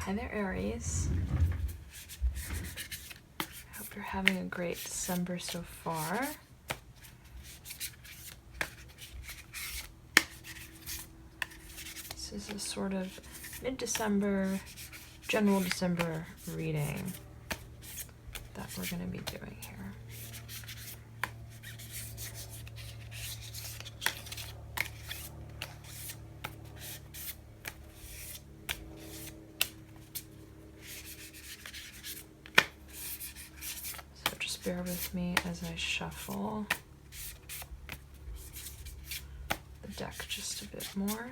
Hi there, Aries. I hope you're having a great December so far. This is a sort of mid-December, general December reading that we're going to be doing here. So just bear with me as I shuffle the deck just a bit more.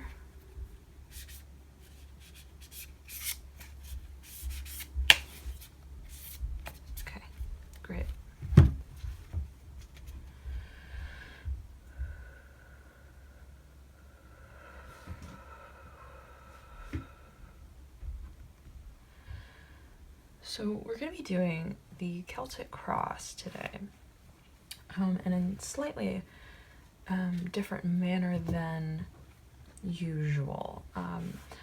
Okay, great. So we're going to be doing the Celtic cross today, and in slightly different manner than usual.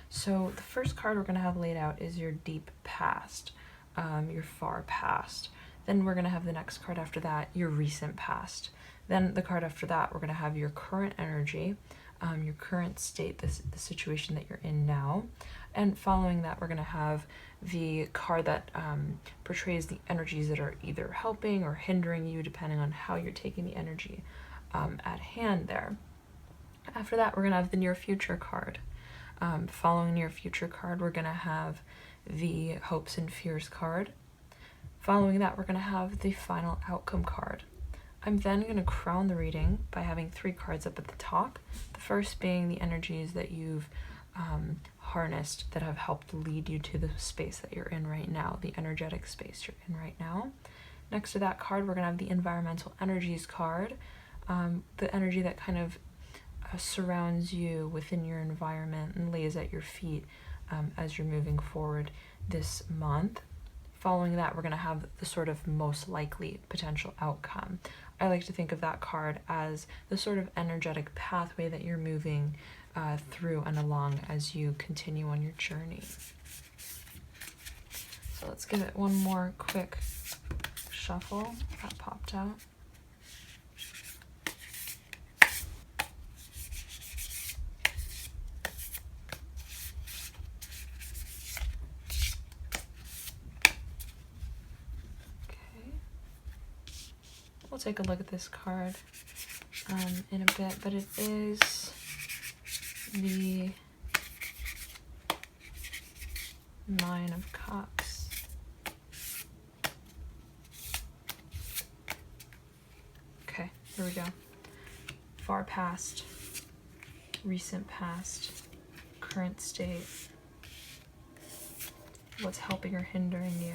So the first card we're going to have laid out is your deep past, your far past. Then we're going to have the next card after that, your recent past. Then the card after that, we're going to have your current energy, your current state, the situation that you're in now. And following that, we're going to have the card that portrays the energies that are either helping or hindering you, depending on how you're taking the energy at hand there. After that, we're going to have the near future card. Following near future card, we're going to have the hopes and fears card. Following that, we're going to have the final outcome card. I'm then going to crown the reading by having 3 cards up at the top. The first being the energies that you've harnessed that have helped lead you to the space that you're in right now, the energetic space you're in right now. Next to that card, we're going to have the environmental energies card, the energy that kind of surrounds you within your environment and lays at your feet as you're moving forward this month. Following that, we're going to have the sort of most likely potential outcome. I like to think of that card as the sort of energetic pathway that you're moving through and along as you continue on your journey. So let's give it one more quick shuffle. That popped out. We'll take a look at this card in a bit, but it is the 9 of Cups. Okay, here we go. Far past, recent past, current state. What's helping or hindering you?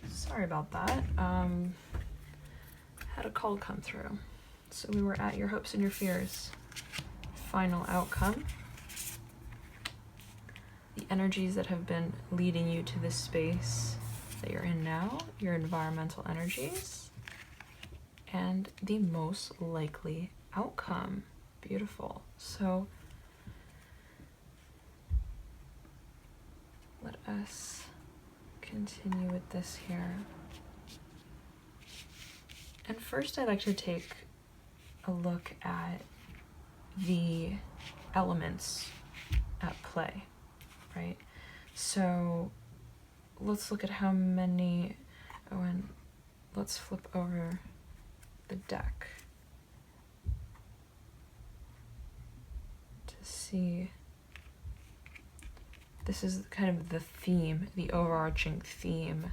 Sorry about that. Had a call come through. So we were at your hopes and your fears. Final outcome. The energies that have been leading you to this space that you're in now, your environmental energies, and the most likely outcome. Beautiful. So let us continue with this here. And first, I'd like to take a look at the elements at play, right? So let's look at how many, and let's flip over the deck to see. This is kind of the theme, the overarching theme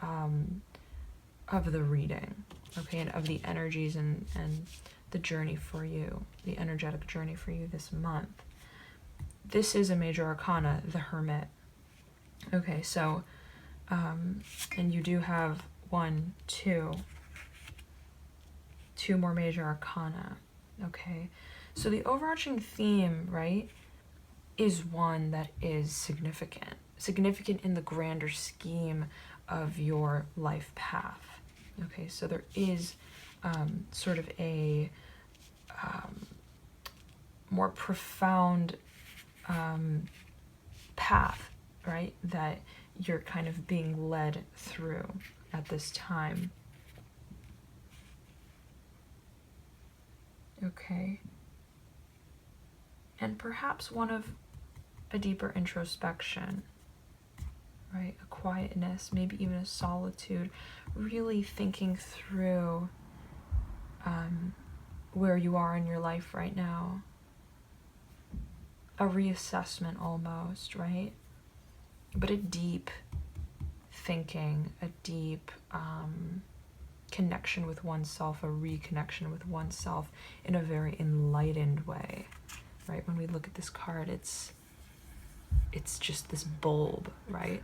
of the reading. Okay, and of the energies and the journey for you, the energetic journey for you this month. This is a major arcana, the Hermit. Okay, so, and you do have two more major arcana. Okay, so the overarching theme, right, is one that is significant in the grander scheme of your life path. Okay, so there is sort of a more profound path, right, that you're kind of being led through at this time. Okay. And perhaps one of a deeper introspection, right? A quietness, maybe even a solitude, really thinking through where you are in your life right now. A reassessment almost, right? But a deep thinking, a deep connection with oneself, a reconnection with oneself in a very enlightened way, right? When we look at this card, it's just this bulb, right?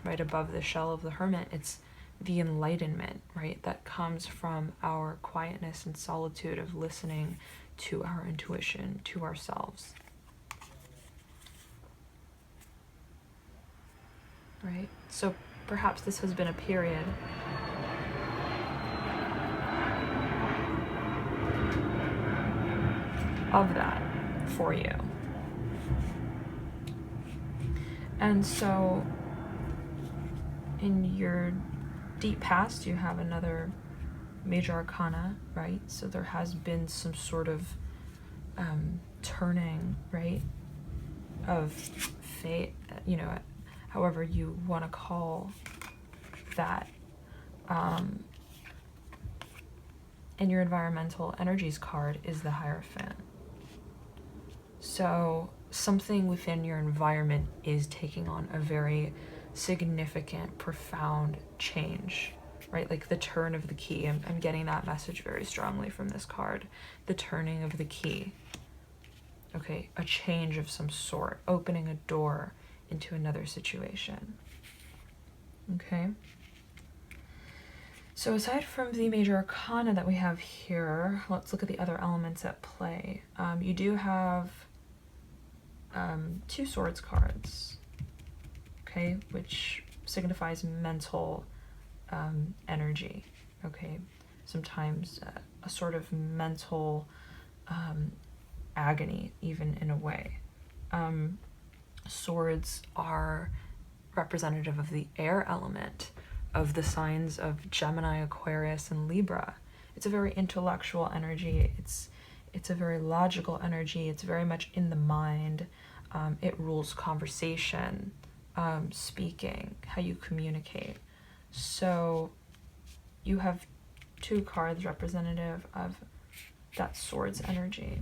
Right above the shell of the hermit. It's the enlightenment, right? That comes from our quietness and solitude of listening to our intuition, to ourselves. Right? So perhaps this has been a period of that for you. And so in your deep past, you have another major arcana, right? So there has been some sort of turning, right, of fate, you know, however you want to call that. And your environmental energies card is the Hierophant. So something within your environment is taking on a very significant, profound change, right? Like the turn of the key. I'm getting that message very strongly from this card. The turning of the key. Okay, a change of some sort, opening a door into another situation. Okay. So aside from the major arcana that we have here, let's look at the other elements at play. You do have 2 swords cards, okay, which signifies mental energy, okay? Sometimes a sort of mental agony, even in a way. Swords are representative of the air element, of the signs of Gemini, Aquarius, and Libra. It's a very intellectual energy. It's a very logical energy. It's very much in the mind. It rules conversation, speaking, how you communicate. So you have 2 cards representative of that sword's energy.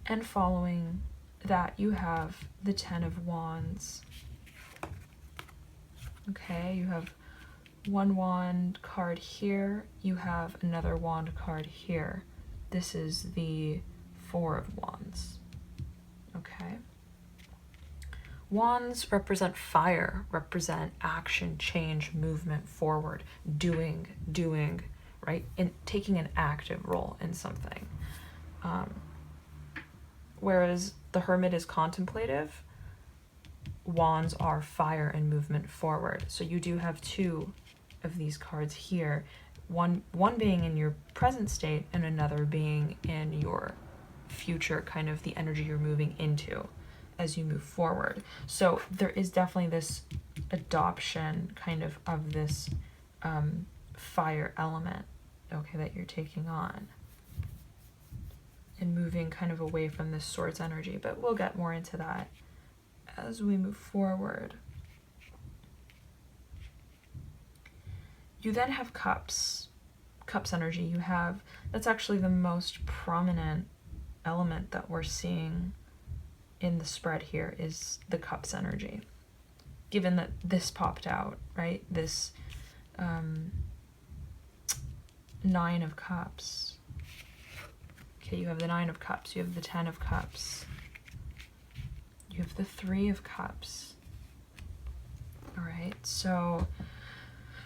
And following that, you have the 10 of Wands. Okay, you have 1 wand card here. You have another wand card here. This is the 4 of Wands. Okay. Wands represent fire, represent action, change, movement, forward, doing, right? In taking an active role in something. Whereas the Hermit is contemplative, Wands are fire and movement forward. So you do have 2 of these cards here, one being in your present state and another being in your future, kind of the energy you're moving into as you move forward. So there is definitely this adoption kind of this fire element, okay, that you're taking on and moving kind of away from this swords energy, but we'll get more into that as we move forward. You then have cups energy. You have, that's actually the most prominent element that we're seeing in the spread here, is the cups energy. Given that this popped out, right? This 9 of cups. Okay, you have the 9 of cups, you have the 10 of cups, you have the 3 of cups. All right, so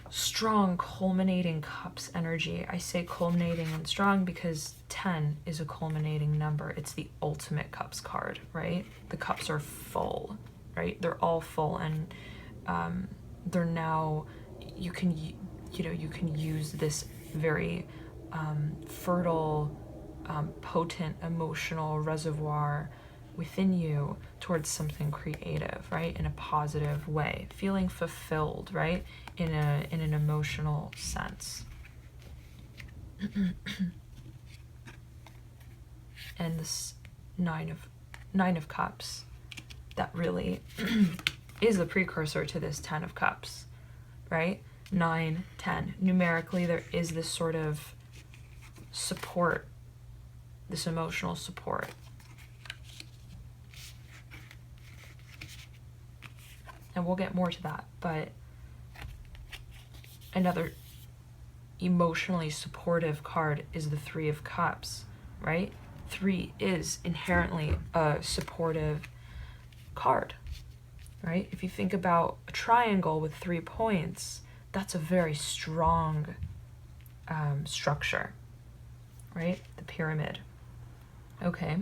strong culminating cups energy. I say culminating and strong because 10 is a culminating number. It's the ultimate cups card, right? The cups are full, right? They're all full, and they're now, you can use this very fertile, potent emotional reservoir within you towards something creative, right? In a positive way, feeling fulfilled, right? In an emotional sense. And this nine of cups, that really is the precursor to this 10 of cups, right? 9, 10. Numerically, there is this sort of support, this emotional support. And we'll get more to that, but another emotionally supportive card is the 3 of cups, right? 3 is inherently a supportive card, right? If you think about a triangle with 3 points, that's a very strong structure, right? The pyramid. Okay,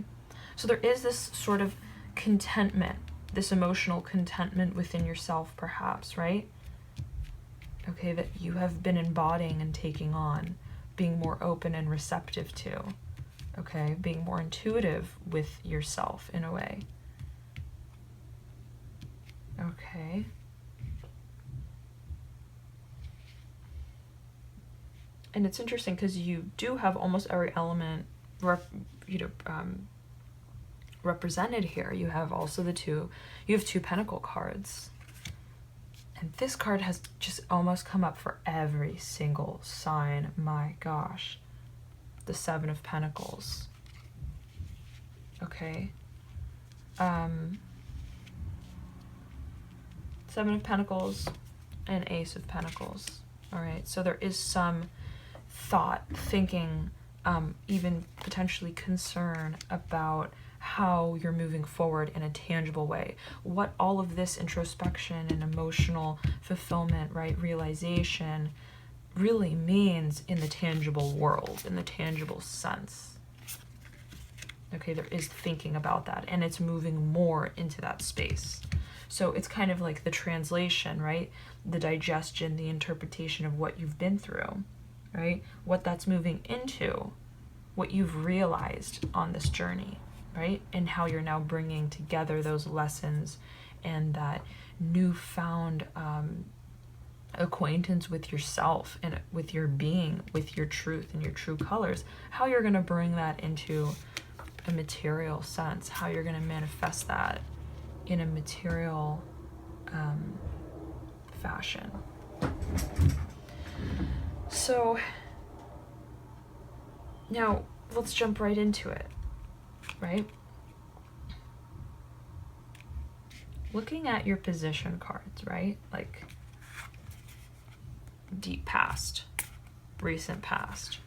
so there is this sort of contentment, this emotional contentment within yourself, perhaps, right? Okay, that you have been embodying and taking on, being more open and receptive to, okay, being more intuitive with yourself in a way. Okay. And it's interesting because you do have almost every element represented here. You have also you have 2 pentacle cards. And this card has just almost come up for every single sign. My gosh. The 7 of Pentacles. Okay. 7 of Pentacles and Ace of Pentacles. All right. So there is some thought, thinking, even potentially concern about how you're moving forward in a tangible way. What all of this introspection and emotional fulfillment, right, realization really means in the tangible world, in the tangible sense. Okay, there is thinking about that, and it's moving more into that space. So it's kind of like the translation, right? The digestion, the interpretation of what you've been through, right? What that's moving into, what you've realized on this journey, right? And how you're now bringing together those lessons and that newfound acquaintance with yourself and with your being, with your truth and your true colors, how you're going to bring that into a material sense, how you're going to manifest that in a material fashion. So now let's jump right into it, right? Looking at your position cards, right? Like deep past, recent past,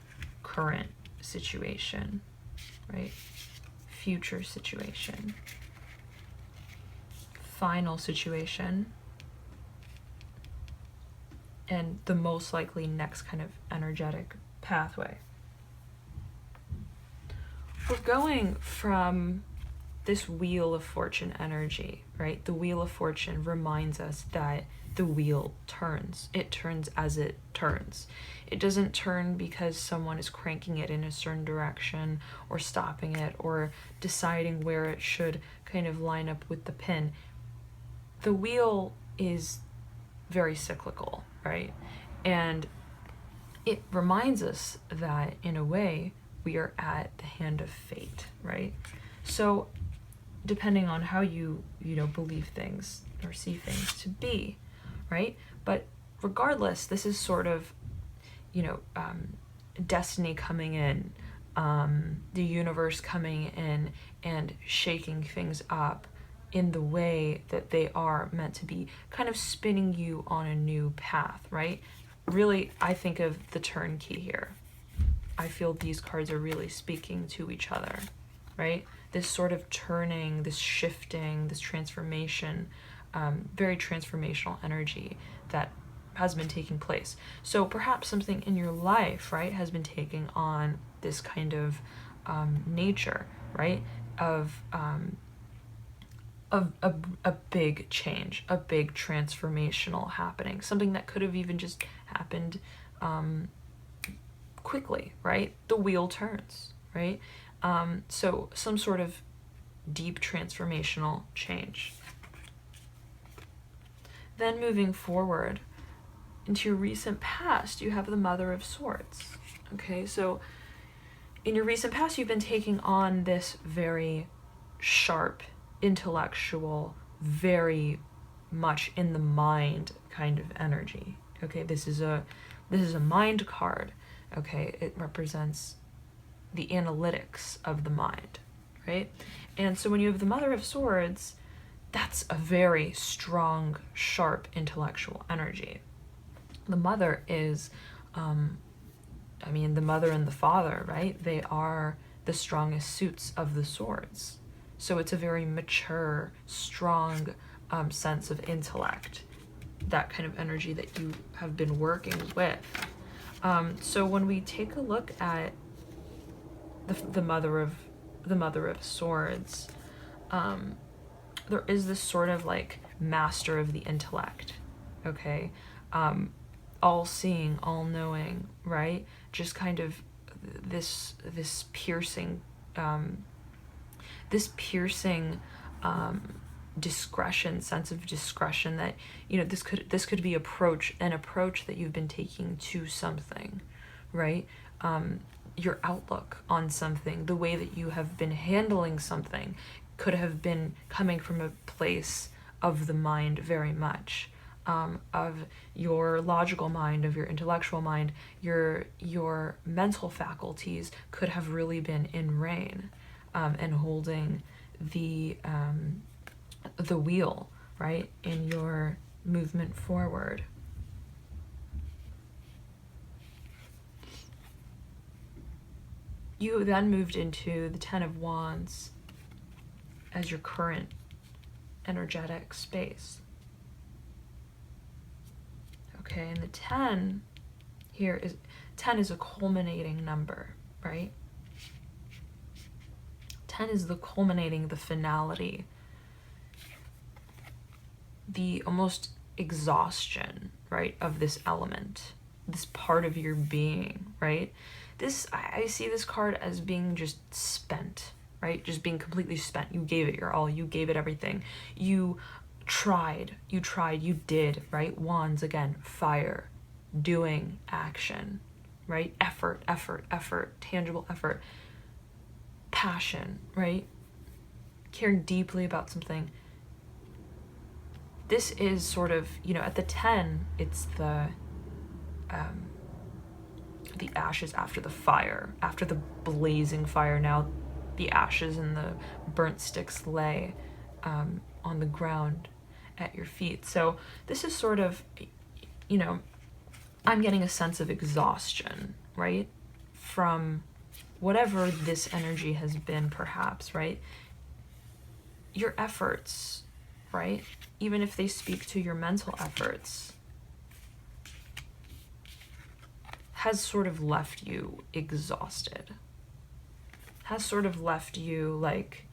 current situation, right? Future situation, final situation, and the most likely next kind of energetic pathway. We're going from this Wheel of Fortune energy, right? The Wheel of Fortune reminds us that the wheel turns. It turns as it turns. It doesn't turn because someone is cranking it in a certain direction or stopping it or deciding where it should kind of line up with the pin. The wheel is very cyclical, right? And it reminds us that in a way we are at the hand of fate, right? So depending on how you believe things or see things to be, right? But regardless, this is sort of, destiny coming in, the universe coming in and shaking things up in the way that they are meant to be, kind of spinning you on a new path, right? Really, I think of the turnkey here. I feel these cards are really speaking to each other, right? This sort of turning, this shifting, this transformation, very transformational energy that has been taking place. So perhaps something in your life, right, has been taking on this kind of nature, right, of a big change, a big transformational happening, something that could have even just happened quickly, right? The wheel turns, right? So some sort of deep transformational change. Then moving forward into your recent past, you have the Mother of Swords. Okay, so in your recent past, you've been taking on this very sharp, intellectual, very much in the mind kind of energy. Okay, this is a mind card. Okay, it represents the analytics of the mind, right? And so when you have the Mother of Swords, that's a very strong, sharp intellectual energy. The mother is, the mother and the father, right? They are the strongest suits of the swords. So it's a very mature, strong sense of intellect, that kind of energy that you have been working with. So when we take a look at the Mother of Swords, there is this sort of like master of the intellect, okay? All seeing, all knowing, right? Just kind of this piercing discretion, sense of discretion that, you know, this could be an approach that you've been taking to something, right? Your outlook on something, the way that you have been handling something could have been coming from a place of the mind very much, of your logical mind, of your intellectual mind. Your mental faculties could have really been in rein, and holding the wheel, right, in your movement forward. You then moved into the Ten of Wands as your current energetic space. Okay, and the 10 here is, 10 is a culminating number, right? 10 is the culminating, the finality, the almost exhaustion, right, of this element, this part of your being, right? I see this card as being just spent, right? Just being completely spent. You gave it your all. You gave it everything. You tried, you did, right? Wands, again, fire, doing, action, right? Effort, tangible effort, passion, right? Caring deeply about something. This is sort of, you know, at the 10, it's the ashes after the fire, after the blazing fire. Now the ashes and the burnt sticks lay on the ground at your feet. So this is sort of, you know, I'm getting a sense of exhaustion, right? From whatever this energy has been, perhaps, right? Your efforts, right? Even if they speak to your mental efforts, has sort of left you exhausted. Has sort of left you like,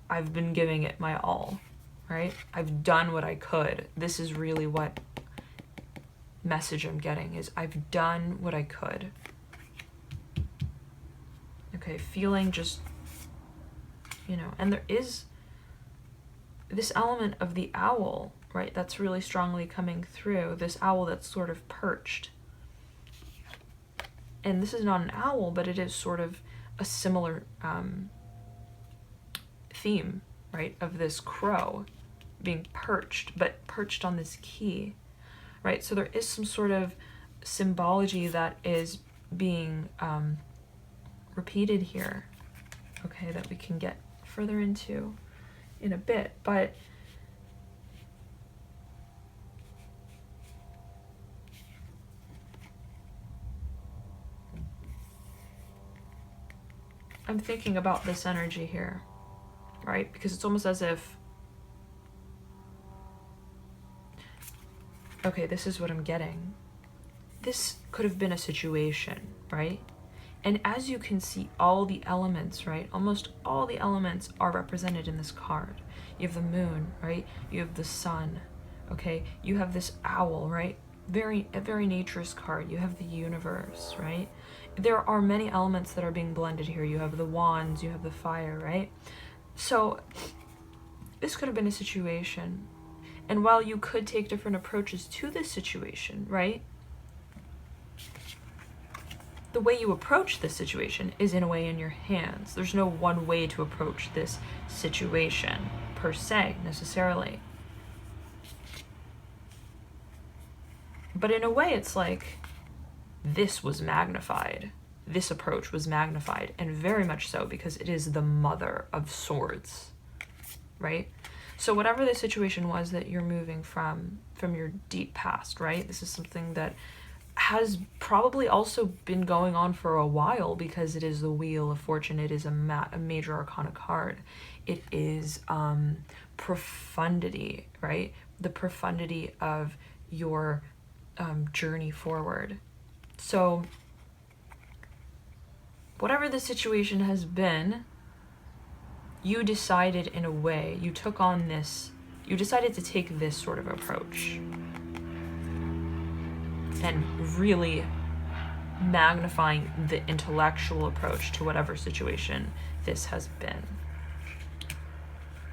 I've been giving it my all, right? I've done what I could. This is really what message I'm getting, is I've done what I could. Okay, feeling just, you know, and there is this element of the owl, right? That's really strongly coming through. This owl that's sort of perched. And this is not an owl, but it is sort of a similar theme, right? Of this crow being perched, but perched on this key, right? So there is some sort of symbology that is being repeated here, okay, that we can get further into in a bit. But I'm thinking about this energy here, right? Because it's almost as if, okay, this is what I'm getting. This could have been a situation, right? And as you can see, all the elements, right? Almost all the elements are represented in this card. You have the moon, right? You have the sun, okay? You have this owl, right? A very naturist card. You have the universe, right? There are many elements that are being blended here. You have the wands, you have the fire, right? So this could have been a situation, and while you could take different approaches to this situation, right? The way you approach this situation is in a way in your hands. There's no one way to approach this situation per se, necessarily. But in a way, it's like this was magnified. This approach was magnified, and very much so, because it is the mother of swords, right? So whatever the situation was that you're moving from your deep past, right? This is something that has probably also been going on for a while, because it is the Wheel of Fortune. It is a major arcana card. It is profundity, right? The profundity of your journey forward. So whatever the situation has been, you decided in a way, you took on this, you decided to take this sort of approach and really magnifying the intellectual approach to whatever situation this has been.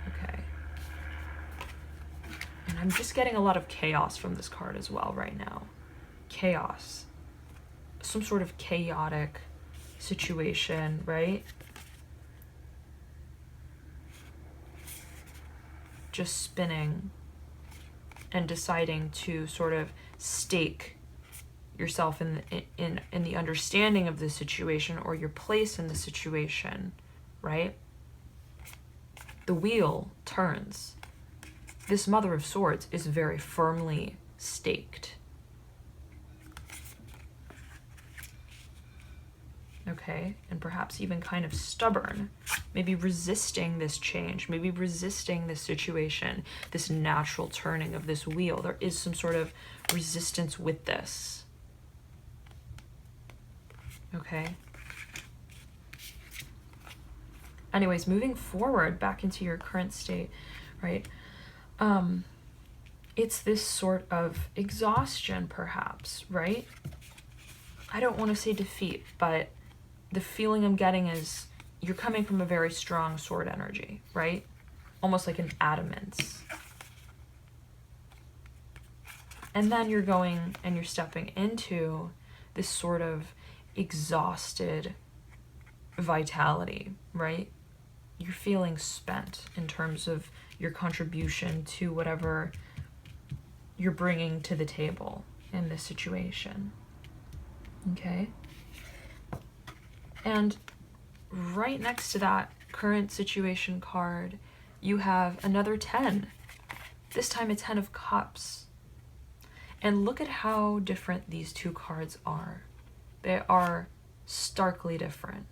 Okay. And I'm just getting a lot of chaos from this card as well right now. Chaos. Some sort of chaotic situation, right? Just spinning and deciding to sort of stake yourself in the understanding of the situation, or your place in the situation, right? The wheel turns. This Mother of Swords is very firmly staked. Okay, and perhaps even kind of stubborn, maybe resisting this change, maybe resisting this situation, this natural turning of this wheel. There is some sort of resistance with this. Okay. Anyways, moving forward back into your current state, right? It's this sort of exhaustion, perhaps, right? I don't want to say defeat, but the feeling I'm getting is you're coming from a very strong sword energy, right? Almost like an adamance. And then you're going and you're stepping into this sort of exhausted vitality, right? You're feeling spent in terms of your contribution to whatever you're bringing to the table in this situation. Okay? And right next to that current situation card, you have another 10. This time a 10 of Cups. And look at how different these two cards are. They are starkly different,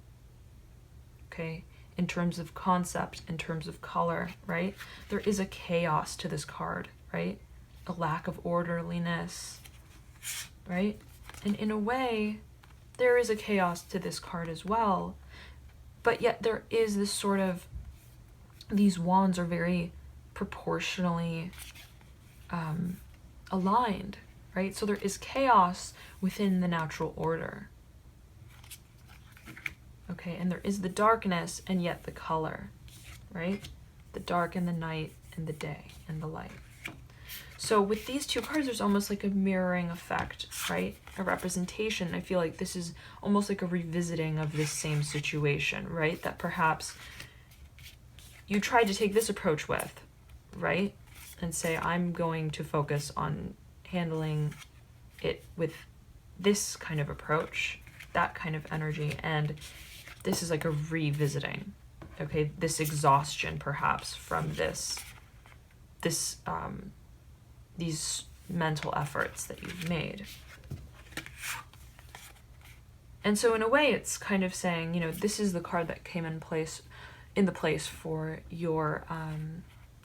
okay? In terms of concept, in terms of color, right? There is a chaos to this card, right? A lack of orderliness, right? And in a way, there is a chaos to this card as well, but yet there is this sort of, these wands are very proportionally aligned, right? So there is chaos within the natural order. Okay, and there is the darkness and yet the color, right? The dark and the night and the day and the light. So with these two cards, there's almost like a mirroring effect, right? A representation. I feel like this is almost like a revisiting of this same situation, right? That perhaps you tried to take this approach with, right? And say, I'm going to focus on handling it with this kind of approach, that kind of energy, and this is like a revisiting, okay? This exhaustion perhaps from these mental efforts that you've made. And so in a way, it's kind of saying, you know, this is the card that came in the place for your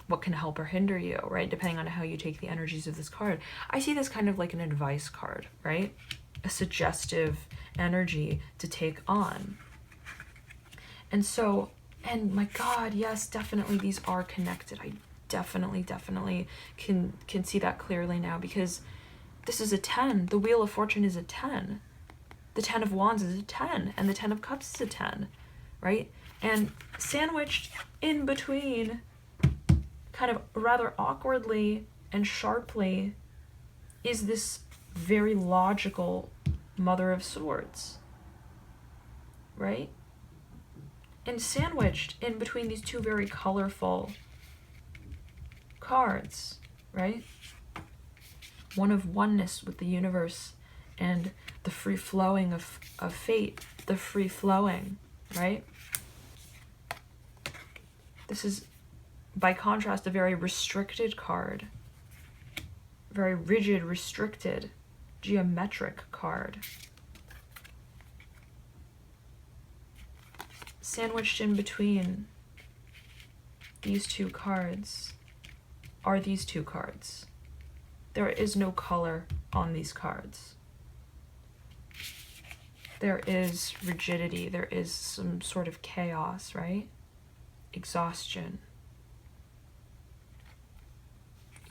what can help or hinder you, right? Depending on how you take the energies of this card. I see this kind of like an advice card, right? A suggestive energy to take on. And so, and my God, yes, definitely these are connected. I definitely can see that clearly now, because this is a 10. The Wheel of Fortune is a 10. The 10 of Wands is a 10, and the 10 of Cups is a 10, right? And sandwiched in between, kind of rather awkwardly and sharply, is this very logical Mother of Swords, right? And sandwiched in between these two very colorful cards, right? One of oneness with the universe and the free flowing of fate, the free flowing, right? This is, by contrast, a very restricted card. Very rigid, restricted, geometric card. Sandwiched in between these two cards are these two cards. There is no color on these cards. There is rigidity, there is some sort of chaos, right? Exhaustion.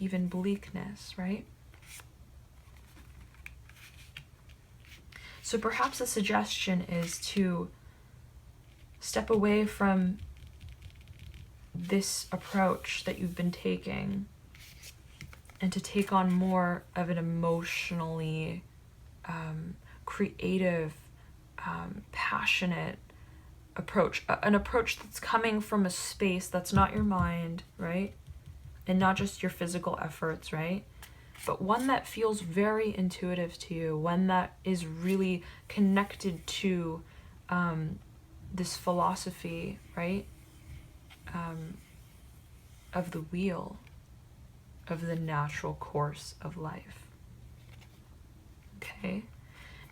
Even bleakness, right? So perhaps a suggestion is to step away from this approach that you've been taking and to take on more of an emotionally creative, passionate approach, an approach that's coming from a space that's not your mind, right? And not just your physical efforts, right? But one that feels very intuitive to you, one that is really connected to this philosophy, right? Of the wheel, of the natural course of life. Okay?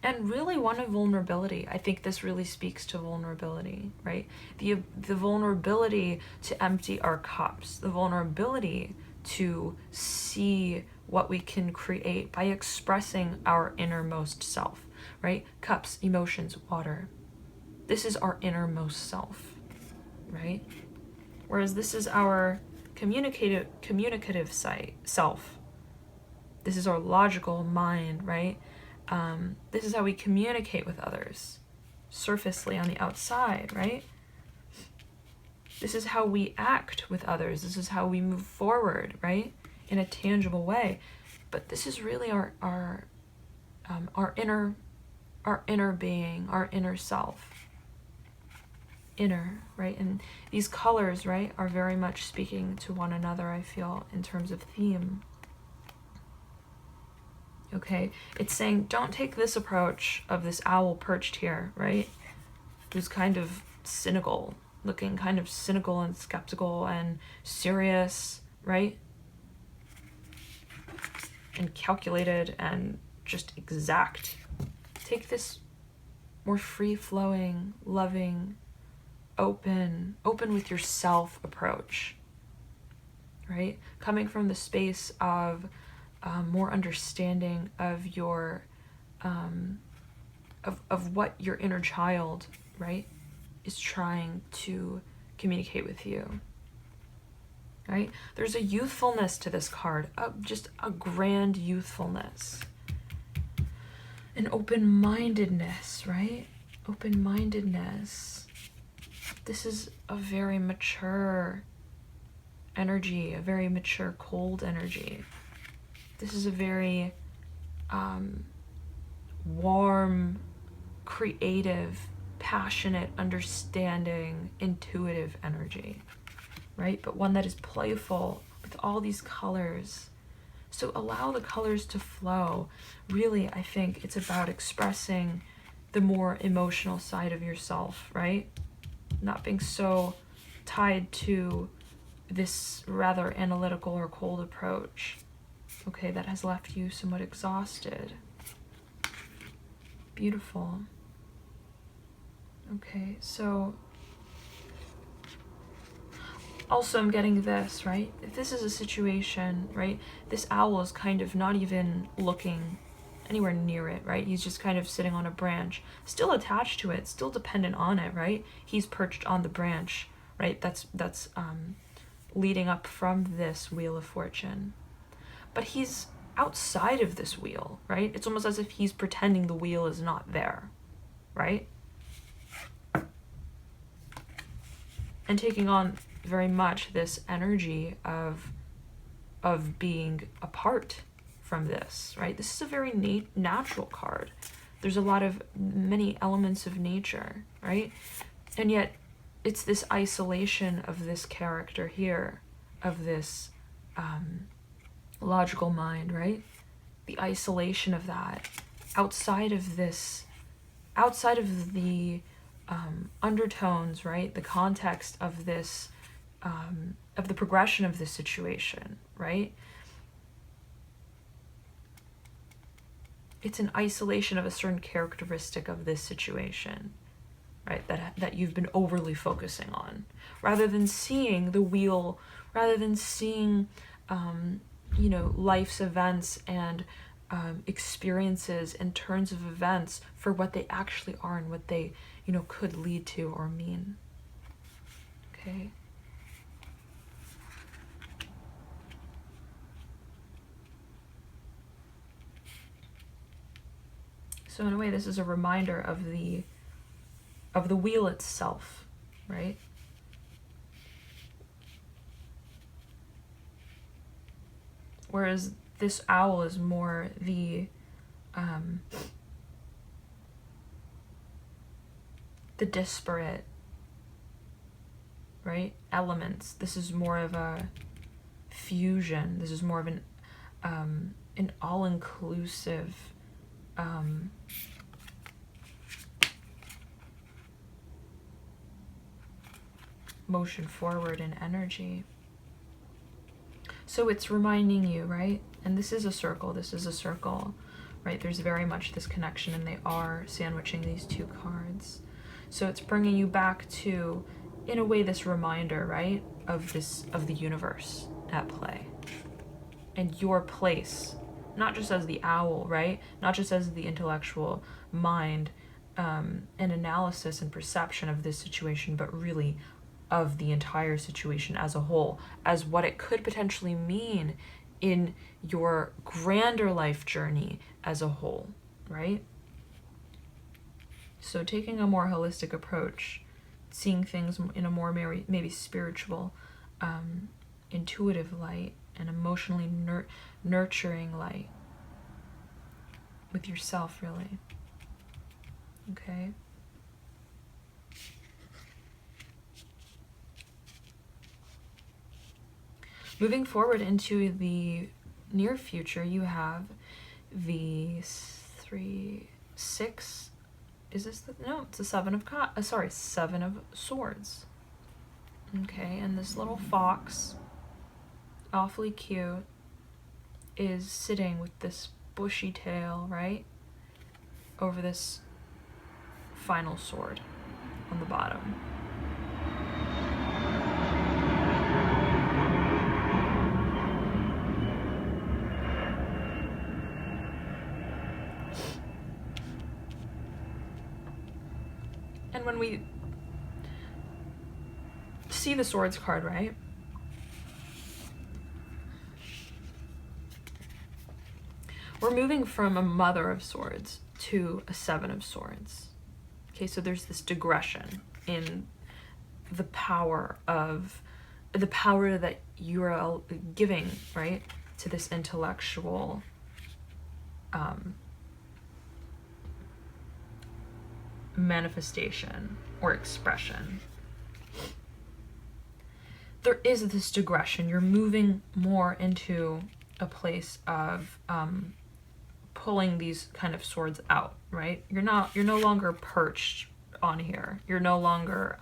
And really one of vulnerability. I think this really speaks to vulnerability, right? The vulnerability to empty our cups, the vulnerability to see what we can create by expressing our innermost self, right? Cups, emotions, water. This is our innermost self, right? Whereas this is our communicative self. This is our logical mind, right? This is how we communicate with others, surfacely on the outside, right? This is how we act with others. This is how we move forward, right? In a tangible way. But this is really our inner being, our inner self. Inner, right? And these colors, right, are very much speaking to one another, I feel, in terms of theme. Okay, it's saying don't take this approach of this owl perched here, right? Who's kind of cynical, looking kind of cynical and skeptical and serious, right? And calculated and just exact. Take this more free-flowing, loving, open with yourself approach, right? Coming from the space of more understanding of your of what your inner child, right, is trying to communicate with you, right? There's a youthfulness to this card, just a grand youthfulness, an open-mindedness, right? Open-mindedness. This is a very mature energy, a very mature cold energy. This is a very warm, creative, passionate, understanding, intuitive energy, right? But one that is playful with all these colors. So allow the colors to flow. Really, I think it's about expressing the more emotional side of yourself, right? Not being so tied to this rather analytical or cold approach, okay, that has left you somewhat exhausted. Beautiful. Okay, so also I'm getting this, right? If this is a situation, right, this owl is kind of not even looking anywhere near it, right? He's just kind of sitting on a branch, still attached to it, still dependent on it, right? He's perched on the branch, right? That's leading up from this Wheel of Fortune. But he's outside of this wheel, right? It's almost as if he's pretending the wheel is not there, right? and taking on very much this energy of being apart from this, right? This is a very natural card. There's a lot of many elements of nature, right? And yet it's this isolation of this character here, of this logical mind, right? The isolation of that, outside of this, outside of the undertones, right? The context of this, of the progression of this situation, right? It's an isolation of a certain characteristic of this situation, right? That you've been overly focusing on, rather than seeing the wheel, rather than seeing, you know, life's events and experiences and turns of events for what they actually are and what they, you know, could lead to or mean. Okay. So in a way, this is a reminder of the wheel itself, right? Whereas this owl is more the disparate, right, elements. This is more of a fusion. This is more of an all-inclusive motion forward in energy. So it's reminding you, right? And this is a circle, right? There's very much this connection, and they are sandwiching these two cards. So it's bringing you back to, in a way, this reminder, right? Of the universe at play. And your place, not just as the owl, right? Not just as the intellectual mind, and analysis and perception of this situation, but really of the entire situation as a whole, as what it could potentially mean in your grander life journey as a whole, right? So taking a more holistic approach, seeing things in a more maybe spiritual, intuitive light, and emotionally nurturing light with yourself, really. Okay? Moving forward into the near future, you have the 3, 6. Is this the, no? It's the 7 of 7 of Swords. Okay, and this little fox, awfully cute, is sitting with this bushy tail, right, over this final sword on the bottom. And when we see the Swords card, right, we're moving from a Mother of Swords to a 7 of Swords. Okay, so there's this digression in the power that you're giving, right, to this intellectual manifestation or expression. There is this digression. You're moving more into a place of pulling these kind of swords out, right? You're no longer perched on here. You're no longer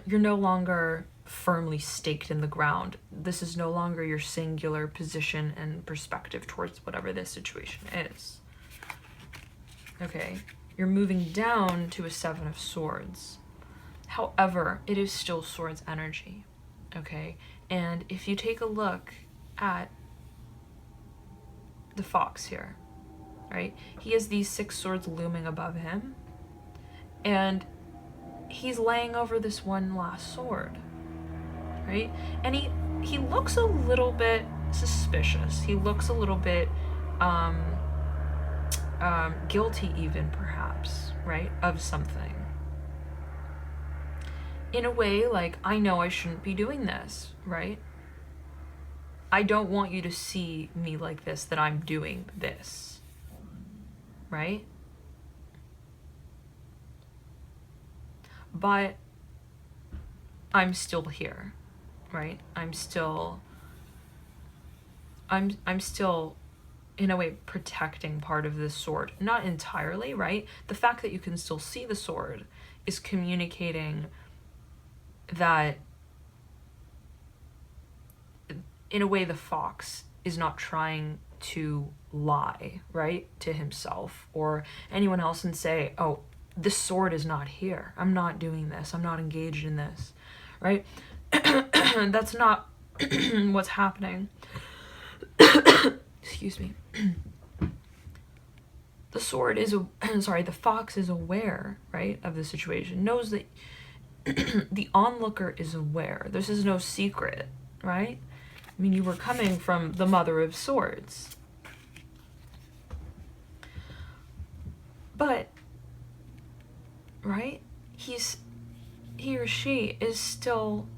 you're no longer firmly staked in the ground. This is no longer your singular position and perspective towards whatever this situation is. Okay, you're moving down to a 7 of Swords. However, it is still Swords energy, okay? And if you take a look at the fox here, right? He has these 6 swords looming above him, and he's laying over this one last sword, right? And he looks a little bit suspicious. He looks a little bit guilty even, perhaps, right, of something. in a way, like, I know I shouldn't be doing this, right? I don't want you to see me like this, that I'm doing this, right? But I'm still here, right? I'm still in a way protecting part of this sword. Not entirely, right? The fact that you can still see the sword is communicating that, in a way, the fox is not trying to lie, right, to himself or anyone else and say, oh, this sword is not here. I'm not doing this. I'm not engaged in this, right? That's not what's happening. Excuse me. The sword is, the fox is aware, right, of the situation, knows that the onlooker is aware. This is no secret, right? I mean, you were coming from the Mother of Swords. But, right, he or she is still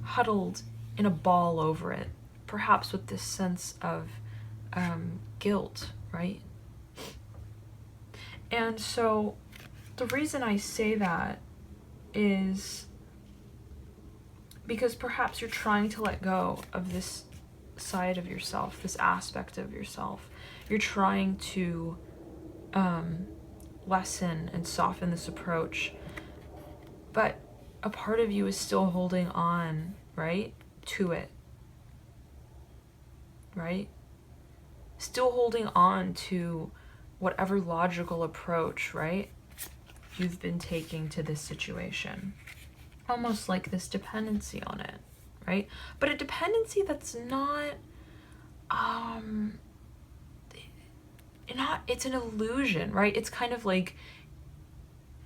huddled in a ball over it, perhaps with this sense of guilt, right? And so the reason I say that is because perhaps you're trying to let go of this side of yourself, this aspect of yourself. You're trying to lessen and soften this approach, but a part of you is still holding on, right, to it, right? Still holding on to whatever logical approach, right, you've been taking to this situation. Almost like this dependency on it, right? But a dependency that's not, it's an illusion, right? It's kind of like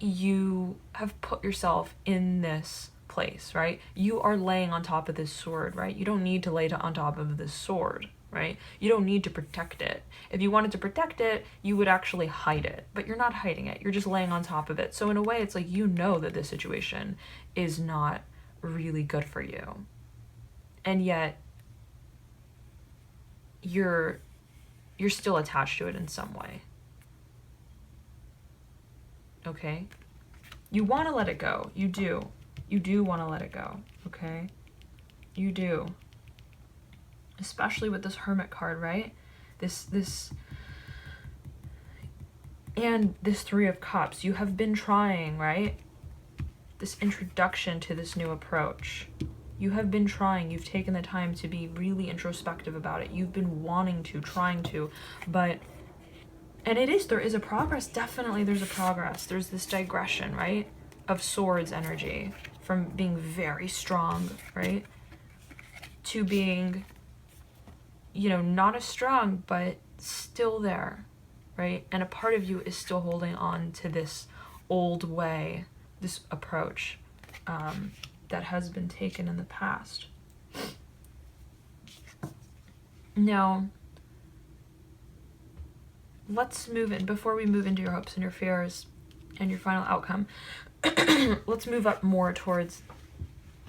you have put yourself in this place, right? You are laying on top of this sword, right? You don't need to lay on top of this sword, right? You don't need to protect it. If you wanted to protect it, you would actually hide it, but you're not hiding it. You're just laying on top of it. So in a way, it's like, you know that this situation is not really good for you. And yet you're still attached to it in some way. Okay? You want to let it go. You do. You do want to let it go. Okay? You do. Especially with this Hermit card, right? This and this Three of Cups. You have been trying, right? This introduction to this new approach. You have been trying. You've taken the time to be really introspective about it. You've been trying to, but, and there is a progress. Definitely there's a progress. There's this digression, right? Of swords energy from being very strong, right? To being, not as strong, but still there, right? And a part of you is still holding on to this old way, this approach that has been taken in the past. Now, let's move in, before we move into your hopes and your fears and your final outcome, let's move up more towards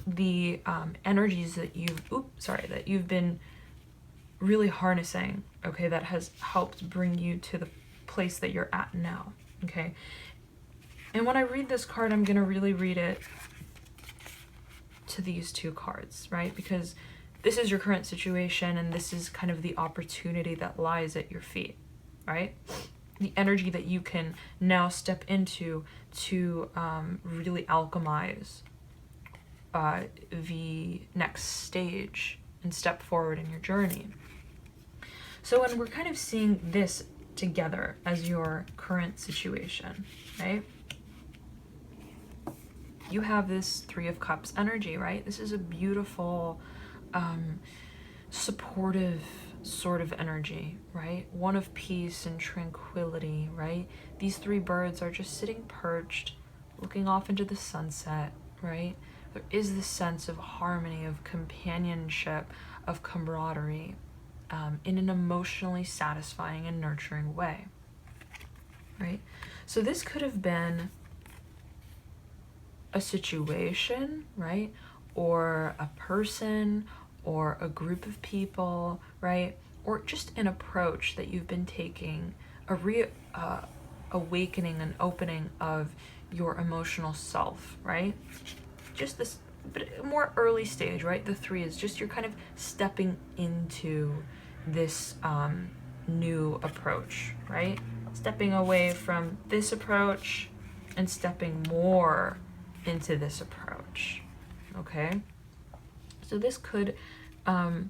the energies that you've been really harnessing, okay, that has helped bring you to the place that you're at now, okay? And when I read this card, I'm going to really read it to these two cards, right? Because this is your current situation, and this is kind of the opportunity that lies at your feet, right? The energy that you can now step into to really alchemize the next stage and step forward in your journey. So when we're kind of seeing this together as your current situation, right? You have this Three of Cups energy, right? This is a beautiful, supportive sort of energy, right? One of peace and tranquility, right? These three birds are just sitting perched, looking off into the sunset, right? There is this sense of harmony, of companionship, of camaraderie, in an emotionally satisfying and nurturing way, right? So this could have been a situation, right? Or a person, or a group of people, right? Or just an approach that you've been taking, awakening and opening of your emotional self, right? Just this, but more early stage, right? The 3 is just you're kind of stepping into this new approach, right? Stepping away from this approach and stepping more into this approach, okay? So this could kind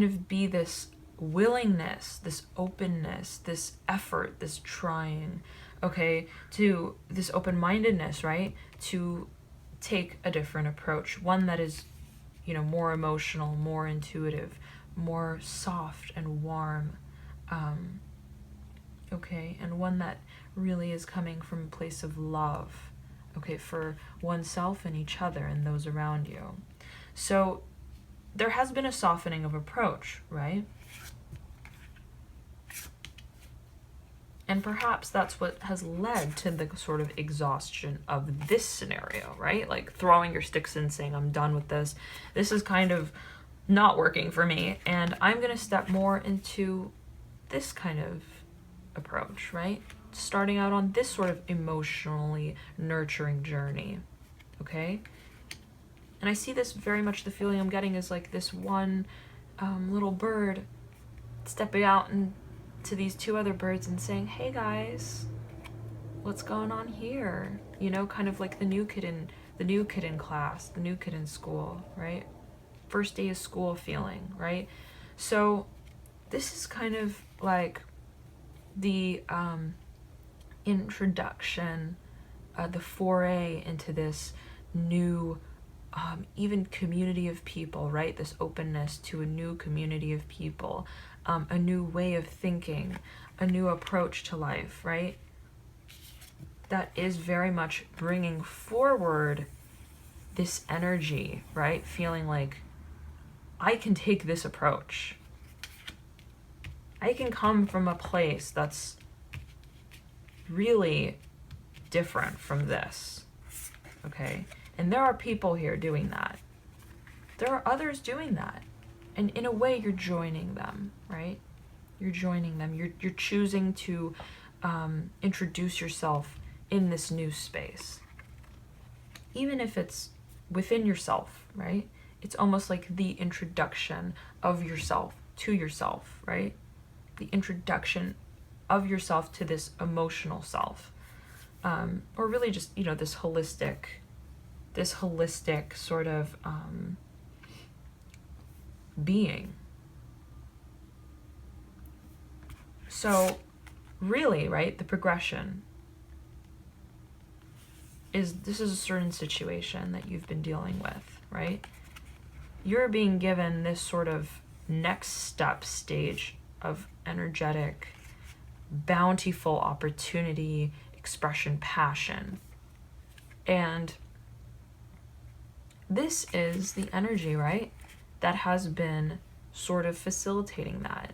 of be this willingness, this openness, this effort, this trying, okay, to this open-mindedness, right? To take a different approach, one that is, you know, more emotional, more intuitive, more soft and warm, okay, and one that really is coming from a place of love, okay, for oneself and each other and those around you. So there has been a softening of approach, right? And perhaps that's what has led to the sort of exhaustion of this scenario, right? Like throwing your sticks in, saying, I'm done with this. This is kind of not working for me, and I'm going to step more into this kind of approach, right? Starting out on this sort of emotionally nurturing journey, okay? And I see this very much, the feeling I'm getting is like this one little bird stepping out into these 2 other birds and saying, hey guys, what's going on here? You know, kind of like the new kid in class, the new kid in school, right? First day of school feeling, right? So this is kind of like the introduction, the foray into this new even community of people, right? This openness to a new community of people, a new way of thinking, a new approach to life, right? That is very much bringing forward this energy, right? Feeling like I can take this approach. I can come from a place that's really different from this, okay? And there are people here doing that. There are others doing that. And in a way, you're joining them, right? You're joining them. You're choosing to introduce yourself in this new space. Even if it's within yourself, right? It's almost like the introduction of yourself to yourself, right? The introduction of yourself to this emotional self. Or really just, you know, this holistic sort of being. So really, right, the progression is, this is a certain situation that you've been dealing with, right? You're being given this sort of next step stage of energetic, bountiful opportunity, expression, passion. And this is the energy, right, that has been sort of facilitating that,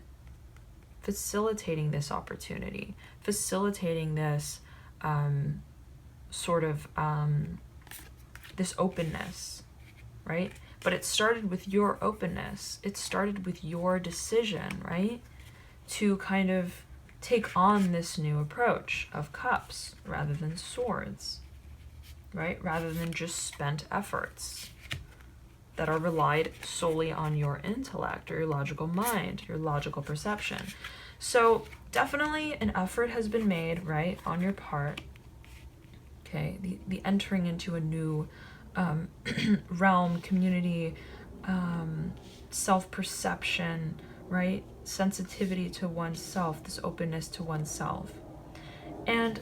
facilitating this opportunity, facilitating this sort of this openness, right? But it started with your openness. It started with your decision, right, to kind of take on this new approach of cups rather than swords, right? Rather than just spent efforts that are relied solely on your intellect or your logical mind, your logical perception. So definitely an effort has been made, right, on your part. Okay, the entering into a new realm, community, self-perception, right? Sensitivity to oneself, this openness to oneself. And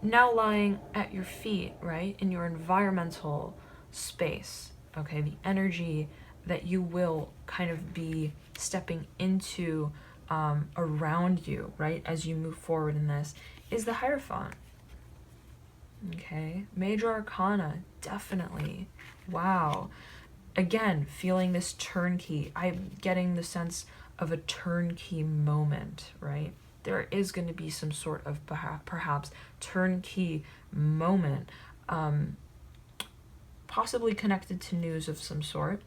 now lying at your feet, right, in your environmental space, okay, the energy that you will kind of be stepping into around you, right, as you move forward in this, is the Hierophant. Okay, Major Arcana, definitely. Wow. Again, feeling this turnkey. I'm getting the sense of a turnkey moment, right? There is going to be some sort of perhaps turnkey moment possibly connected to news of some sort.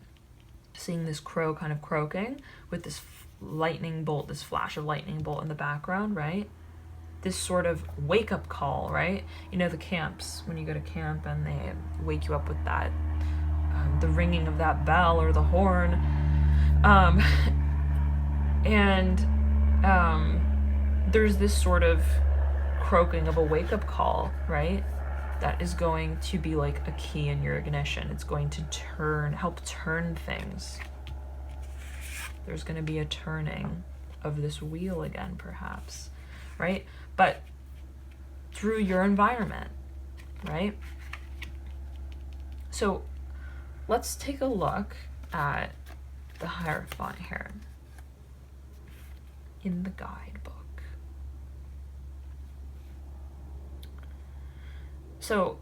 Seeing this crow kind of croaking with this lightning bolt, this flash of lightning bolt in the background, right? This sort of wake-up call, right? You know, the camps, when you go to camp and they wake you up with that, the ringing of that bell or the horn. There's this sort of croaking of a wake-up call, right? That is going to be like a key in your ignition. It's going to help turn things. There's going to be a turning of this wheel again, perhaps, right? But through your environment, right? So let's take a look at the Hierophant here in the guidebook. So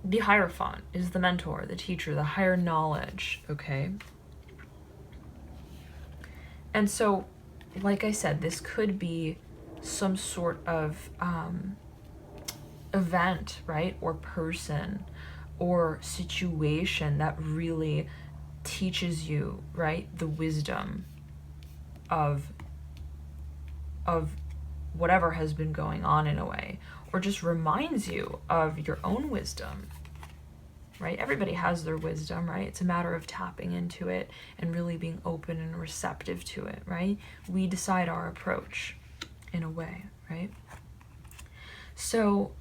the Hierophant is the mentor, the teacher, the higher knowledge, okay? And so, like I said, this could be some sort of event, right? Or person or situation that really teaches you, right? The wisdom of whatever has been going on in a way, or just reminds you of your own wisdom, right? Everybody has their wisdom, right? It's a matter of tapping into it and really being open and receptive to it, right? We decide our approach in a way, right? So,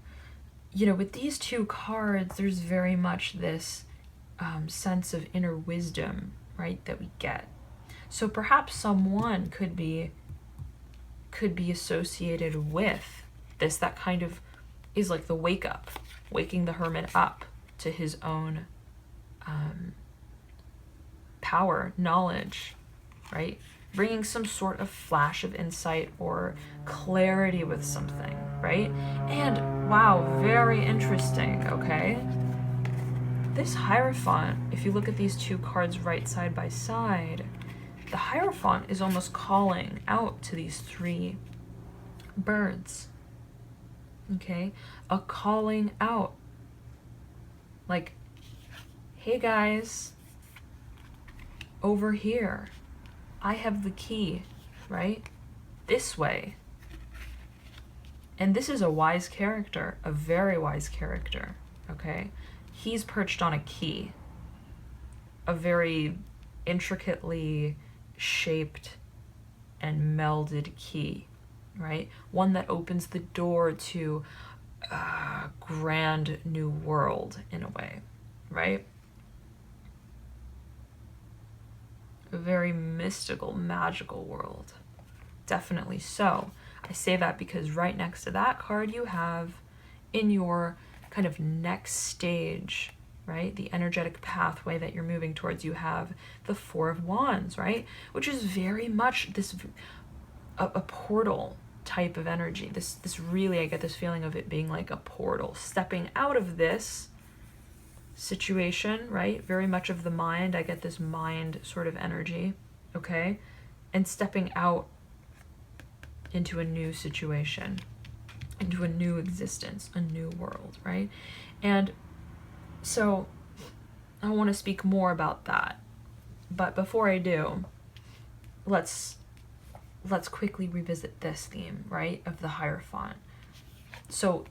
you know, with these two cards, there's very much this sense of inner wisdom, right, that we get. So perhaps someone could be associated with this, that kind of is like the waking the hermit up to his own power, knowledge, right? Bringing some sort of flash of insight or clarity with something, right? And wow, very interesting, okay? This Hierophant, if you look at these two cards right side by side, the Hierophant is almost calling out to these three birds, okay? A calling out. Like, hey guys, over here, I have the key, right? This way. And this is a wise character, a very wise character, okay? He's perched on a key, a very intricately shaped and melded key, right? One that opens the door to a grand new world in a way, right? A very mystical, magical world. Definitely so. I say that because right next to that card you have in your kind of next stage, right? The energetic pathway that you're moving towards, you have the Four of Wands, right? Which is very much this a portal type of energy. This really, I get this feeling of it being like a portal, stepping out of this situation, right? Very much of the mind. I get this mind sort of energy, okay? And stepping out into a new situation, into a new existence, a new world, right? And so I want to speak more about that. But before I do, let's quickly revisit this theme, right, of the Hierophant. So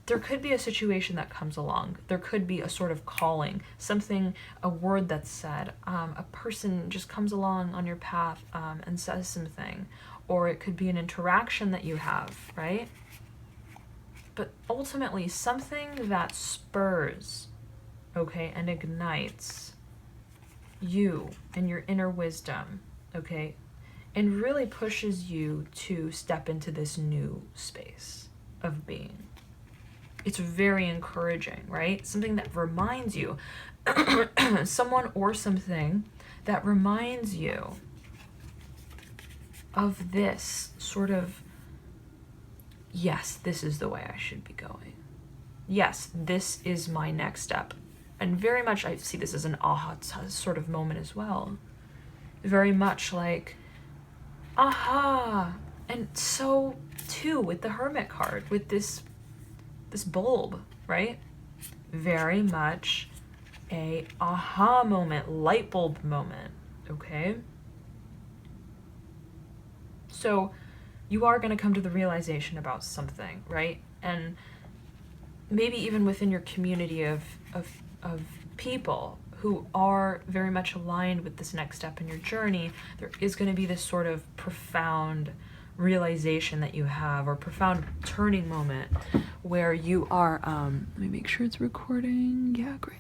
there could be a situation that comes along. There could be a sort of calling, something, a word that's said. A person just comes along on your path and says something. Or it could be an interaction that you have, right? But ultimately, something that spurs, okay, and ignites you and your inner wisdom, okay, and really pushes you to step into this new space of being. It's very encouraging, right? Something that reminds you, someone or something that reminds you of this sort of, yes, this is the way I should be going. Yes, this is my next step. And very much I see this as an aha sort of moment as well. Very much like, aha. And so too with the Hermit card, with this bulb, right? Very much a aha moment, light bulb moment, okay? So you are going to come to the realization about something, right? And maybe even within your community of people who are very much aligned with this next step in your journey, there is going to be this sort of profound realization that you have, or profound turning moment where you are, let me make sure it's recording. Yeah, great.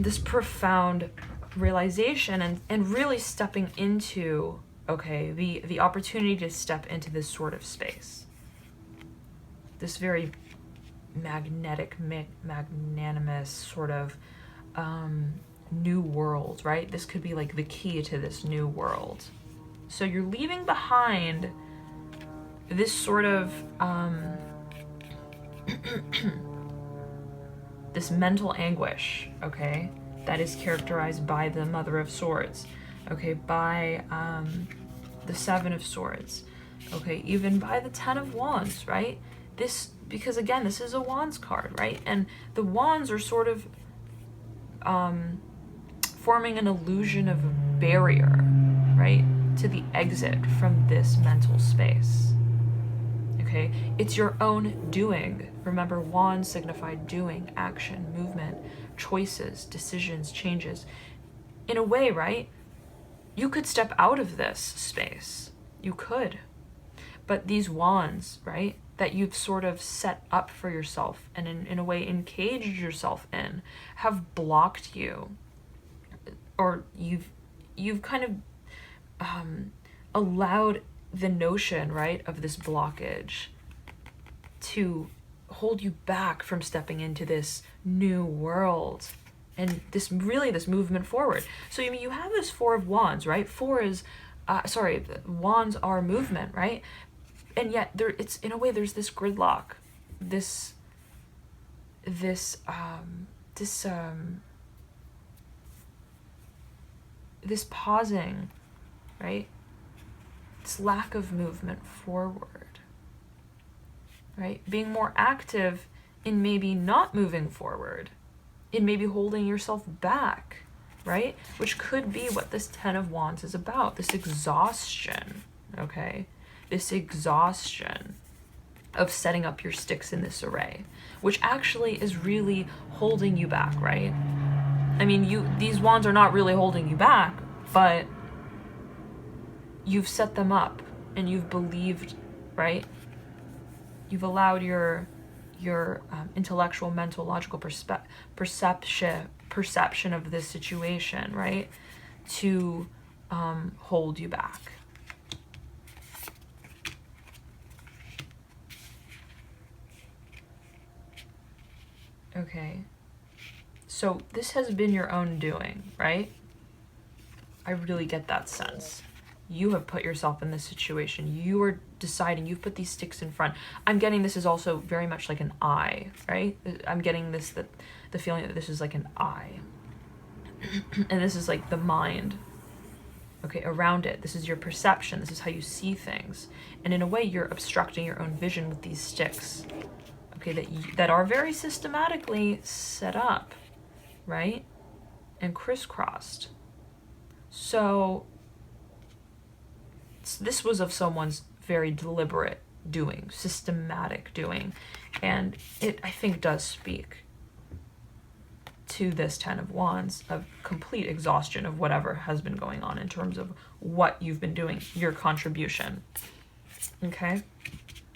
This profound realization and really stepping into, okay, the opportunity to step into this sort of space. This very magnetic, magnanimous sort of new world, right? This could be like the key to this new world. So you're leaving behind this sort of this mental anguish, okay, that is characterized by the Mother of Swords, okay, by the Seven of Swords, okay, even by the Ten of Wands, right? This, because again, this is a Wands card, right? And the Wands are sort of forming an illusion of a barrier, right, to the exit from this mental space. Okay, it's your own doing. Remember, wands signify doing, action, movement, choices, decisions, changes. In a way, right, you could step out of this space. You could. But these wands, right, that you've sort of set up for yourself and in a way encaged yourself in, have blocked you. Or you've kind of allowed the notion, right, of this blockage to hold you back from stepping into this new world and this movement forward. So I mean, you have this Four of Wands, right? Wands are movement, right? And yet it's in a way there's this gridlock, this pausing, right? This lack of movement forward, right? Being more active in maybe not moving forward, in maybe holding yourself back, right? Which could be what this Ten of Wands is about, this exhaustion, okay? This exhaustion of setting up your sticks in this array, which actually is really holding you back, right? I mean, these wands are not really holding you back, but you've set them up and you've believed, right? You've allowed your intellectual, mental, logical perception of this situation, right, to hold you back. Okay. So this has been your own doing, right? I really get that sense. You have put yourself in this situation. You are deciding, you've put these sticks in front. I'm getting this is also very much like an I, right? I'm getting this, the feeling that this is like an I. And this is like the mind, okay, around it. This is your perception. This is how you see things. And in a way, you're obstructing your own vision with these sticks, okay, that are very systematically set up, right? And crisscrossed. So this was of someone's very deliberate doing, systematic doing. And it, I think, does speak to this Ten of Wands of complete exhaustion of whatever has been going on in terms of what you've been doing, your contribution. Okay?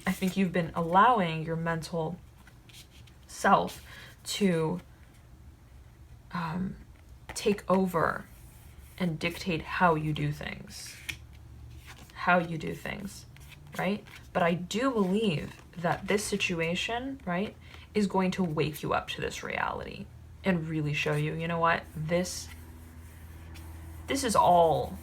I think you've been allowing your mental self to take over and dictate how you do things. Right? But I do believe that this situation, right, is going to wake you up to this reality and really show you, you know what, this is all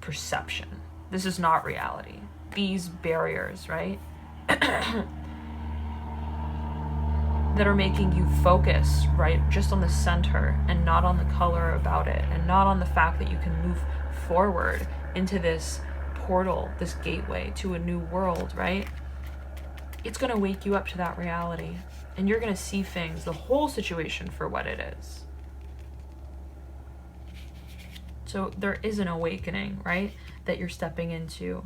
perception. This is not reality. These barriers, right, that are making you focus, right, just on the center and not on the color about it, and not on the fact that you can move forward into this portal, this gateway to a new world, right? It's going to wake you up to that reality. And you're going to see things, the whole situation, for what it is. So there is an awakening, right, that you're stepping into.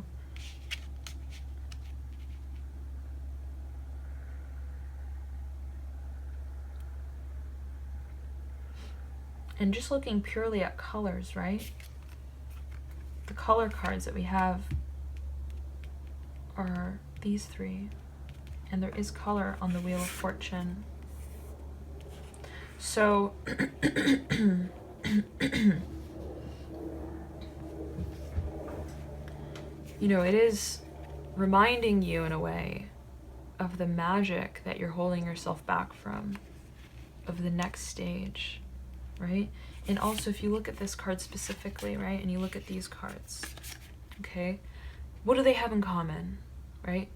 And just looking purely at colors, right? The color cards that we have are these three. And there is color on the Wheel of Fortune. So, you know, it is reminding you in a way of the magic that you're holding yourself back from, of the next stage, right? And also, if you look at this card specifically, right, and you look at these cards, okay, what do they have in common, right?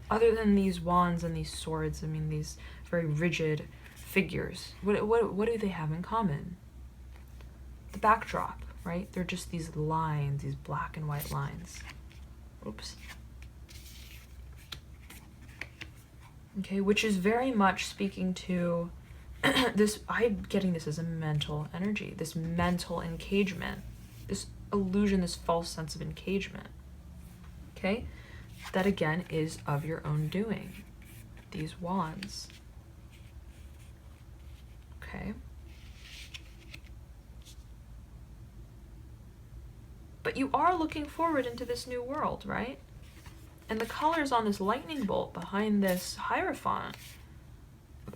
Other than these wands and these swords, I mean, these very rigid figures, what do they have in common? The backdrop, right? They're just these lines, these black and white lines. Oops. Okay, which is very much speaking to this, I'm getting this as a mental energy, this mental engagement, this illusion, this false sense of engagement. Okay? That again is of your own doing. These wands. Okay? But you are looking forward into this new world, right? And the colors on this lightning bolt behind this Hierophant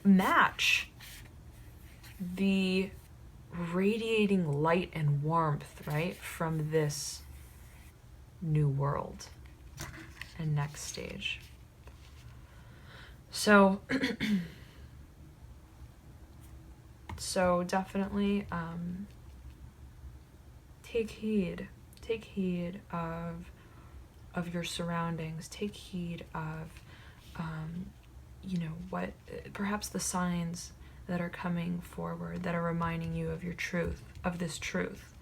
match the radiating light and warmth, right, from this new world and next stage. So, so definitely take heed of your surroundings. Take heed of, you know, what perhaps the signs that are coming forward that are reminding you of your truth, of this truth,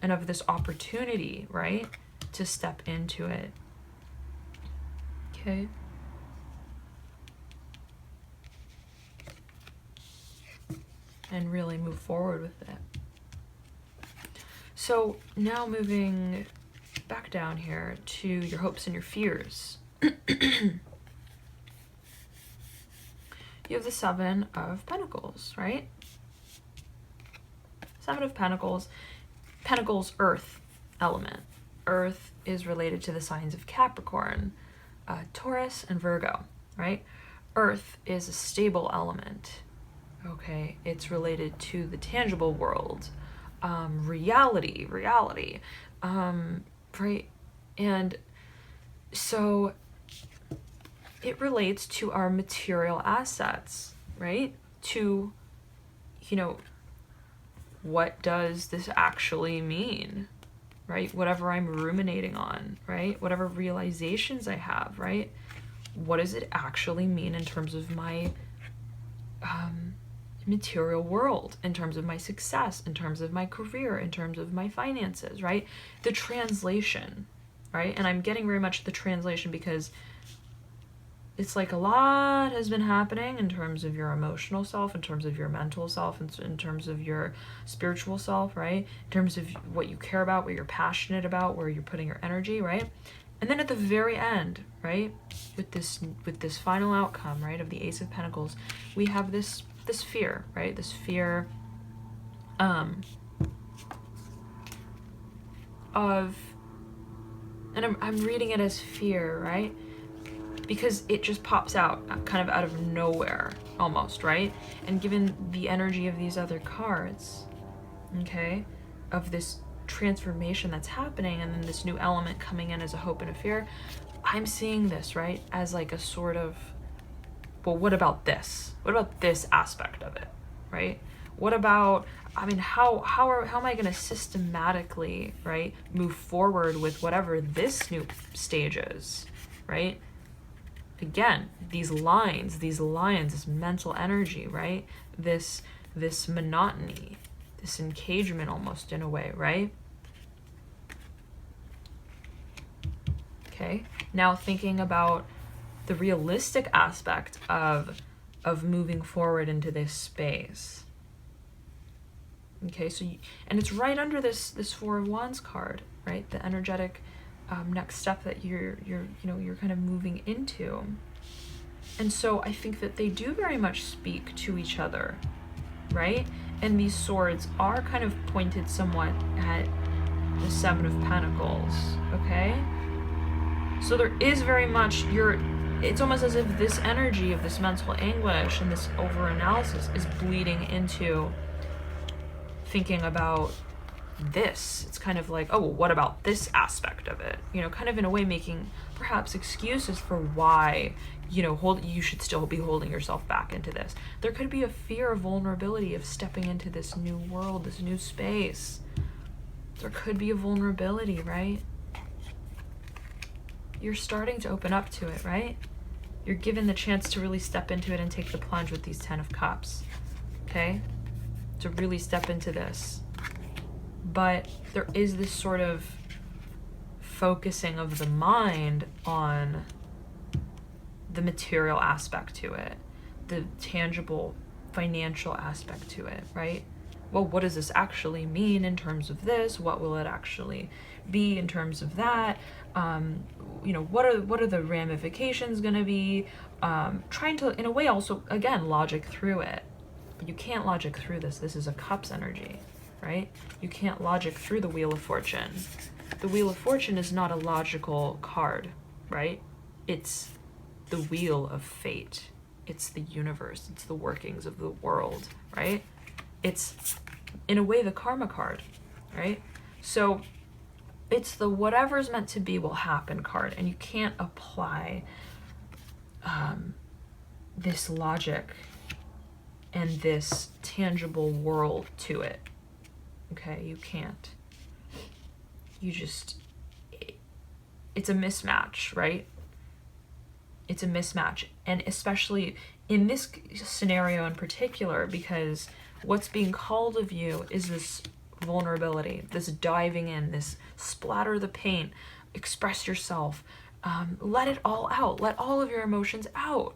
and of this opportunity, right, to step into it. Okay. And really move forward with it. So now moving back down here to your hopes and your fears. You have the Seven of Pentacles, right? Seven of Pentacles. Pentacles, earth element. Earth is related to the signs of Capricorn, Taurus, and Virgo, right? Earth is a stable element, okay? It's related to the tangible world, reality, right? And so it relates to our material assets, right? To, you know, what does this actually mean, right? Whatever I'm ruminating on, right? Whatever realizations I have, right? What does it actually mean in terms of my material world, in terms of my success, in terms of my career, in terms of my finances, right? The translation, right? And I'm getting very much the translation because it's like a lot has been happening in terms of your emotional self, in terms of your mental self, in terms of your spiritual self, right? In terms of what you care about, what you're passionate about, where you're putting your energy, right? And then at the very end, right, with this final outcome, right, of the Ace of Pentacles, we have this fear, right? This fear of, and I'm reading it as fear, right? Because it just pops out kind of out of nowhere almost, right? And given the energy of these other cards, okay, of this transformation that's happening and then this new element coming in as a hope and a fear, I'm seeing this, right, as like a sort of, well, what about this? What about this aspect of it, right? What about, I mean, how am I going to systematically, right, move forward with whatever this new stage is, right? Again, these lines, this mental energy, right? This monotony, this engagement almost in a way, right? Okay, now thinking about the realistic aspect of of moving forward into this space. Okay, so and it's right under this Four of Wands card, right? The energetic next step that you're kind of moving into. And so I think that they do very much speak to each other, right? And these swords are kind of pointed somewhat at the Seven of Pentacles, okay? So there is very much it's almost as if this energy of this mental anguish and this over-analysis is bleeding into thinking about this. It's kind of like, oh, well, what about this aspect of it? You know, kind of in a way making perhaps excuses for why, you should still be holding yourself back into this. There could be a fear of vulnerability of stepping into this new world, this new space. There could be a vulnerability, right? You're starting to open up to it, right? You're given the chance to really step into it and take the plunge with these 10 of Cups, okay? To really step into this. But there is this sort of focusing of the mind on the material aspect to it, the tangible financial aspect to it, right? Well, what does this actually mean in terms of this? What will it actually be in terms of that? What are the ramifications going to be? Trying to, in a way, also, again, logic through it. But you can't logic through this. This is a Cups energy, right? You can't logic through the Wheel of Fortune. The Wheel of Fortune is not a logical card, right? It's the wheel of fate. It's the universe. It's the workings of the world, right? It's, in a way, the karma card, right? So it's the whatever's meant to be will happen card, and you can't apply this logic and this tangible world to it. Okay, you can't. It's a mismatch, right? It's a mismatch. And especially in this scenario in particular, because what's being called of you is this vulnerability, this diving in, this splatter the paint, express yourself, let it all out, let all of your emotions out,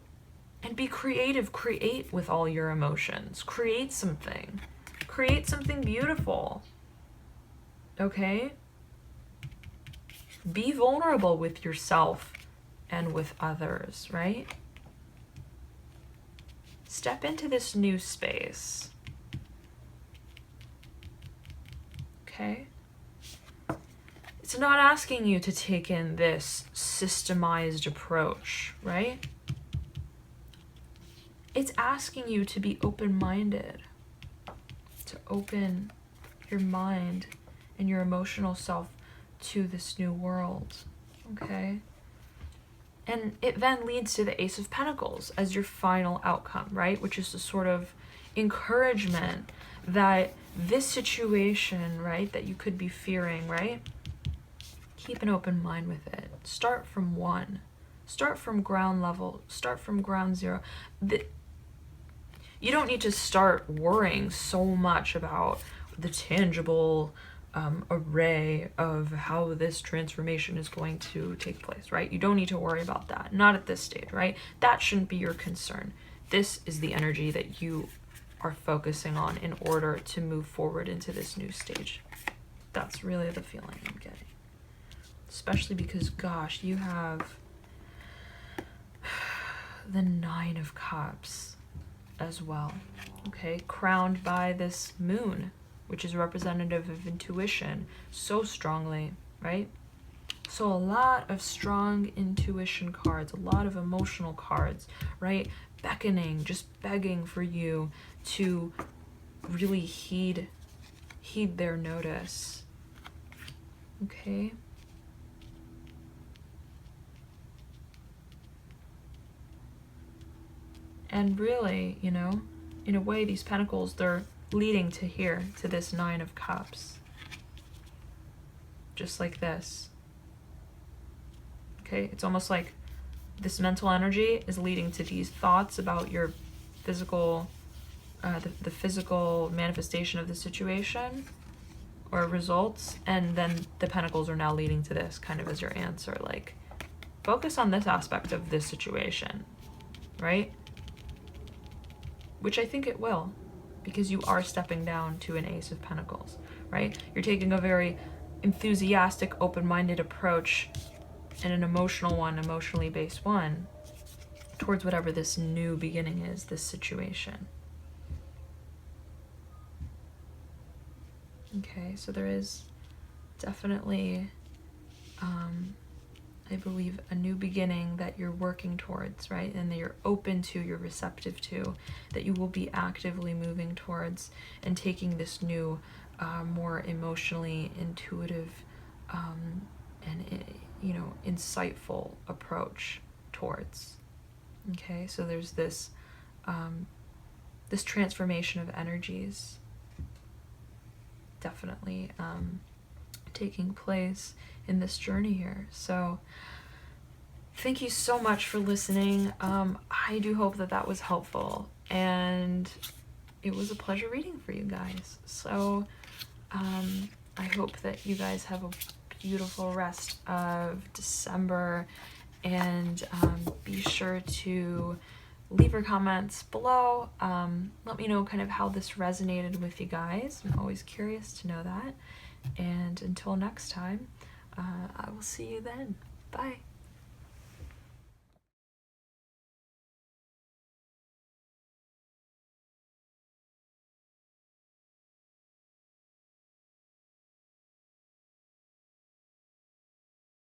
and be creative. Create with all your emotions. Create something beautiful, okay? Be vulnerable with yourself and with others, right? Step into this new space. Okay? It's not asking you to take in this systemized approach, right? It's asking you to be open-minded, to open your mind and your emotional self to this new world, okay? And it then leads to the Ace of Pentacles as your final outcome, right? Which is the sort of encouragement that this situation, right, that you could be fearing, right? Keep an open mind with it. Start from one. Start from ground level. Start from ground zero. You don't need to start worrying so much about the tangible array of how this transformation is going to take place, right? You don't need to worry about that. Not at this stage, right? That shouldn't be your concern. This is the energy that you are focusing on in order to move forward into this new stage. That's really the feeling I'm getting. Especially because, gosh, you have the Nine of Cups as well, okay? Crowned by this moon, which is representative of intuition so strongly, right? So a lot of strong intuition cards, a lot of emotional cards, right? Beckoning, just begging for you to really heed their notice, okay? And really, in a way, these pentacles, they're leading to here, to this Nine of Cups. Just like this. Okay, it's almost like this mental energy is leading to these thoughts about your physical, the physical manifestation of the situation or results, and then the pentacles are now leading to this kind of as your answer, like, focus on this aspect of this situation, right? which I think it will, because you are stepping down to an Ace of Pentacles, right? You're taking a very enthusiastic, open-minded approach, and an emotional one, emotionally based one, towards whatever this new beginning is, this situation. Okay, so there is definitely, I believe, a new beginning that you're working towards, right? And that you're open to, you're receptive to, that you will be actively moving towards and taking this new, more emotionally intuitive, and, you know, insightful approach towards. Okay, so there's this, this transformation of energies definitely taking place in this journey here. So thank you so much for listening. I do hope that that was helpful, and it was a pleasure reading for you guys. So I hope that you guys have a beautiful rest of December, and be sure to leave your comments below. Let me know kind of how this resonated with you guys. I'm always curious to know that. And until next time, I will see you then. Bye.